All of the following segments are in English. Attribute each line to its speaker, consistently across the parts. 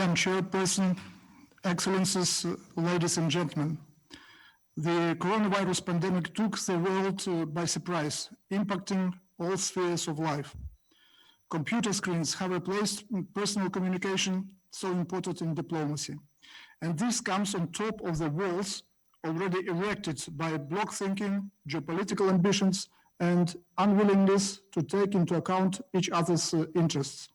Speaker 1: Madam Chairperson, Excellencies, ladies and gentlemen, the coronavirus pandemic took the world by surprise, impacting all spheres of life. Computer screens have replaced personal communication, so important in diplomacy. And this comes on top of the walls already erected by bloc thinking, geopolitical ambitions, and unwillingness to take into account each other's interests.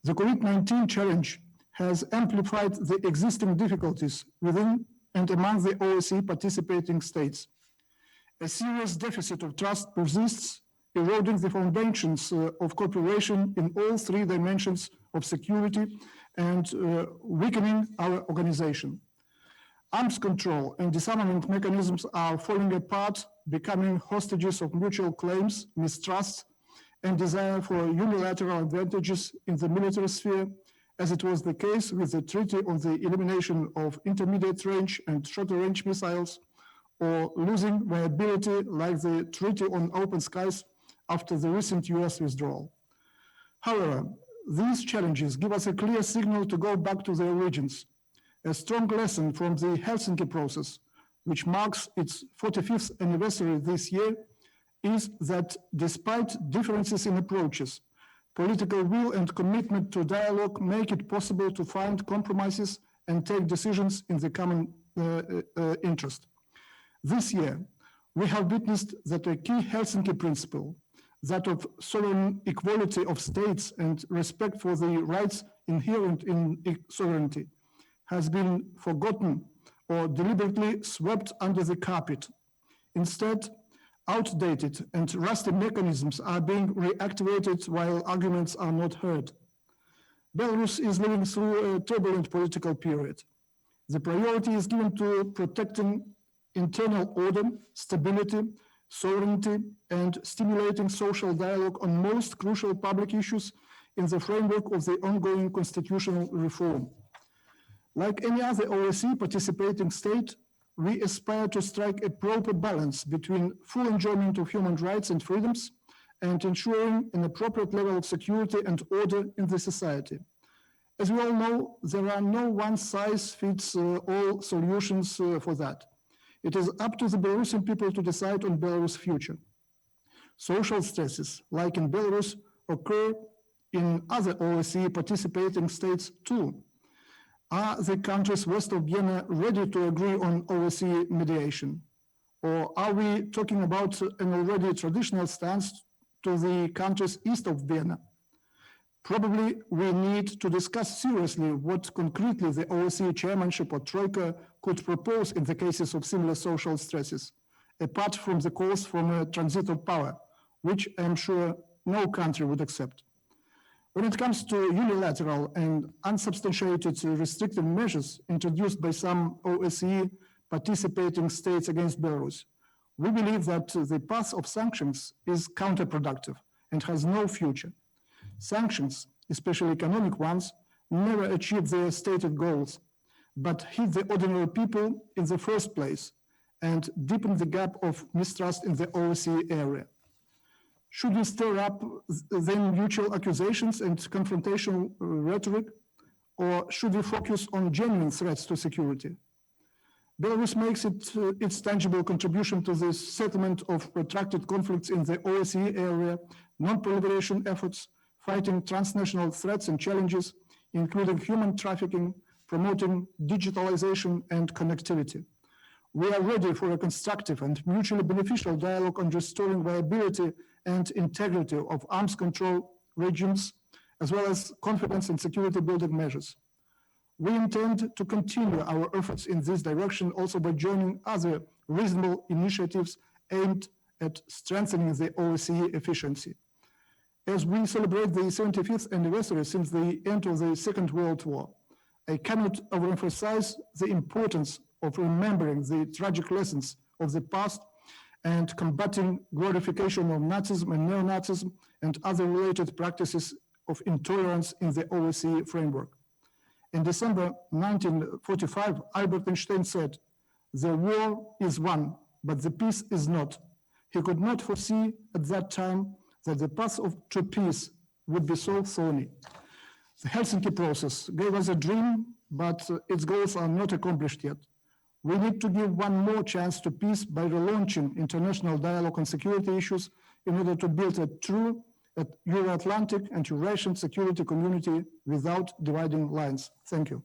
Speaker 1: The COVID-19 challenge has amplified the existing difficulties within and among the OSCE participating states. A serious deficit of trust persists, eroding the foundations of cooperation in all three dimensions of security and weakening our organization. Arms control and disarmament mechanisms are falling apart, becoming hostages of mutual claims, mistrust, and desire for unilateral advantages in the military sphere, as it was the case with the Treaty on the Elimination of Intermediate Range and Shorter Range Missiles, or losing viability like the Treaty on Open Skies after the recent US withdrawal. However, these challenges give us a clear signal to go back to the origins. A strong lesson from the Helsinki process, which marks its 45th anniversary this year, is that despite differences in approaches, political will and commitment to dialogue make it possible to find compromises and take decisions in the common interest. This year, we have witnessed that a key Helsinki principle, that of sovereign equality of states and respect for the rights inherent in sovereignty, has been forgotten or deliberately swept under the carpet. Instead, outdated and rusty mechanisms are being reactivated while arguments are not heard. Belarus is living through a turbulent political period. The priority is given to protecting internal order, stability, sovereignty, and stimulating social dialogue on most crucial public issues in the framework of the ongoing constitutional reform. Like any other OSCE participating state, we aspire to strike a proper balance between full enjoyment of human rights and freedoms and ensuring an appropriate level of security and order in the society. As we all know, there are no one-size-fits-all solutions for that. It is up to the Belarusian people to decide on Belarus' future. Social stresses, like in Belarus, occur in other OSCE participating states too. Are the countries west of Vienna ready to agree on OSCE mediation? Or are we talking about an already traditional stance to the countries east of Vienna? Probably we need to discuss seriously what concretely the OSCE chairmanship or Troika could propose in the cases of similar social stresses, apart from the calls from a transit of power, which I'm sure no country would accept. When it comes to unilateral and unsubstantiated restrictive measures introduced by some OSCE participating states against Belarus, we believe that the path of sanctions is counterproductive and has no future. Sanctions, especially economic ones, never achieve their stated goals, but hit the ordinary people in the first place and deepen the gap of mistrust in the OSCE area. Should we stir up then mutual accusations and confrontational rhetoric, or should we focus on genuine threats to security? Belarus makes its tangible contribution to the settlement of protracted conflicts in the OSCE area, non-proliferation efforts, fighting transnational threats and challenges, including human trafficking, promoting digitalization and connectivity. We are ready for a constructive and mutually beneficial dialogue on restoring viability and integrity of arms control regimes, as well as confidence and security building measures. We intend to continue our efforts in this direction also by joining other reasonable initiatives aimed at strengthening the OSCE efficiency. As we celebrate the 75th anniversary since the end of the Second World War, I cannot overemphasize the importance of remembering the tragic lessons of the past and combating glorification of Nazism and neo-Nazism and other related practices of intolerance in the OSCE framework. In December 1945, Albert Einstein said, "The war is won, but the peace is not." He could not foresee at that time that the path to peace would be so thorny. The Helsinki process gave us a dream, but its goals are not accomplished yet. We need to give one more chance to peace by relaunching international dialogue on security issues in order to build a true Euro-Atlantic and Eurasian security community without dividing lines. Thank you.